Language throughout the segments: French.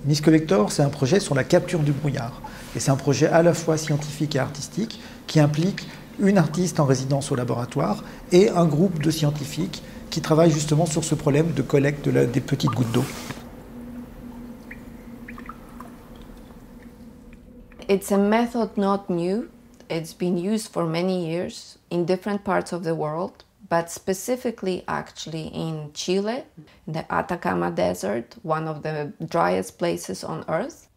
Mist Collector, c'est un projet sur la capture du brouillard. Et c'est un projet à la fois scientifique et artistique qui implique une artiste en résidence au laboratoire et un groupe de scientifiques qui travaillent justement sur ce problème de collecte des petites gouttes d'eau. It's a method not new. It's been used for many years in different parts of the world, but specifically actually in Chile, in the Atacama Desert, one of the driest places on Earth.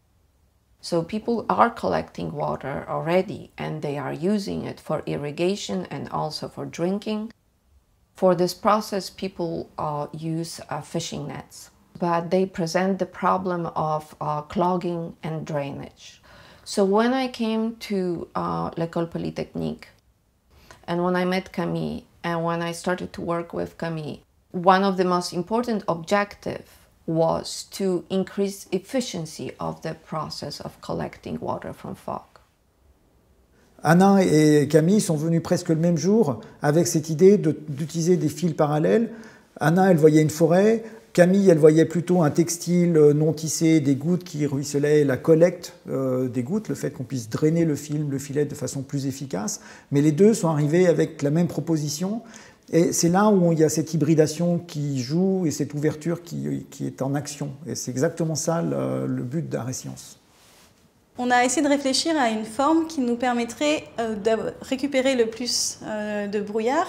So people are collecting water already and they are using it for irrigation and also for drinking. For this process, people use fishing nets, but they present the problem of clogging and drainage. So when I came to l'École Polytechnique, and when I met Camille, and when I started to work with Camille, one of the most important objectives was to increase efficiency of the process of collecting water from fog. Anna et Camille sont venus presque le même jour avec cette idée d'utiliser des fils parallèles. Anna, elle voyait une forêt. Camille, elle voyait plutôt un textile non tissé, des gouttes qui ruisselaient, la collecte des gouttes, le fait qu'on puisse drainer le filet de façon plus efficace. Mais les deux sont arrivés avec la même proposition. Et c'est là où il y a cette hybridation qui joue et cette ouverture qui est en action. Et c'est exactement ça le but d'Art et Sciences. On a essayé de réfléchir à une forme qui nous permettrait de récupérer le plus de brouillard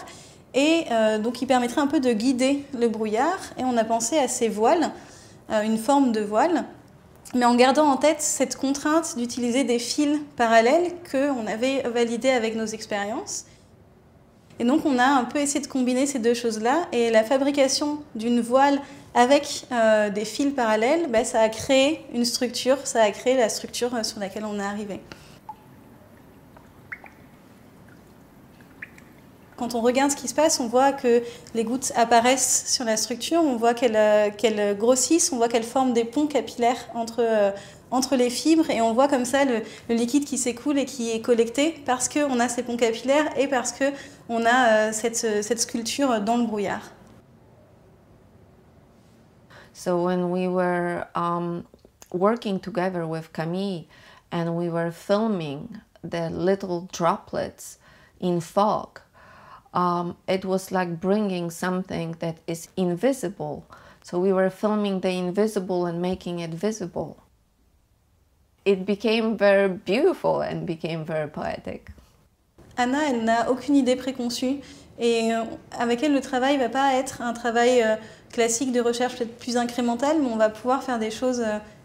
et donc qui permettrait un peu de guider le brouillard. Et on a pensé à ces voiles, une forme de voile, mais en gardant en tête cette contrainte d'utiliser des fils parallèles qu'on avait validés avec nos expériences. Et donc on a un peu essayé de combiner ces deux choses-là, et la fabrication d'une voile avec des fils parallèles, ça a créé une structure, ça a créé la structure sur laquelle on est arrivé. Quand on regarde ce qui se passe, on voit que les gouttes apparaissent sur la structure, on voit qu'elles grossissent, on voit qu'elles forment des ponts capillaires entre les fibres, et on voit comme ça le liquide qui s'écoule et qui est collecté parce qu'on a ces ponts capillaires et parce qu'on a cette sculpture dans le brouillard. So when we were working together with Camille and we were filming the little droplets in fog, it was like bringing something that is invisible. So we were filming the invisible and making it visible. It became very beautiful and became very poetic. Anna, elle n'a aucune idée préconçue et avec elle, le travail ne va pas être un travail classique de recherche peut-être plus incrémental, mais on va pouvoir faire des choses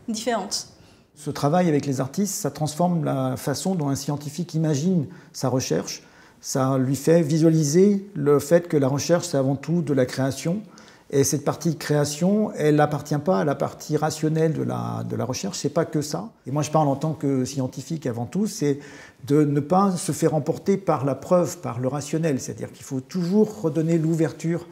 différentes. Ce travail avec les artistes, ça transforme la façon dont un scientifique imagine sa recherche. Ça lui fait visualiser le fait que la recherche, c'est avant tout de la création. Et cette partie de création, elle n'appartient pas à la partie rationnelle de la recherche, c'est pas que ça. Et moi je parle en tant que scientifique avant tout, c'est de ne pas se faire emporter par la preuve, par le rationnel. C'est-à-dire qu'il faut toujours redonner l'ouverture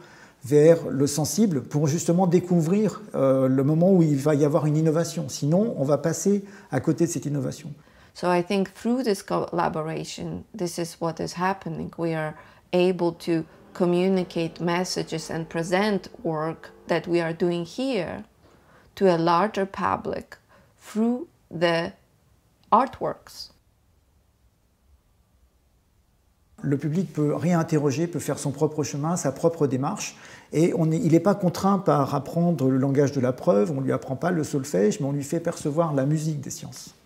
vers le sensible pour justement découvrir le moment où il va y avoir une innovation. Sinon, on va passer à côté de cette innovation. So I think through this collaboration, this is what is happening. We are able to communicate messages and present work that we are doing here to a larger public through the artworks. Le public peut réinterroger, peut faire son propre chemin, sa propre démarche, et il n'est pas contraint par apprendre le langage de la preuve, on ne lui apprend pas le solfège, mais on lui fait percevoir la musique des sciences.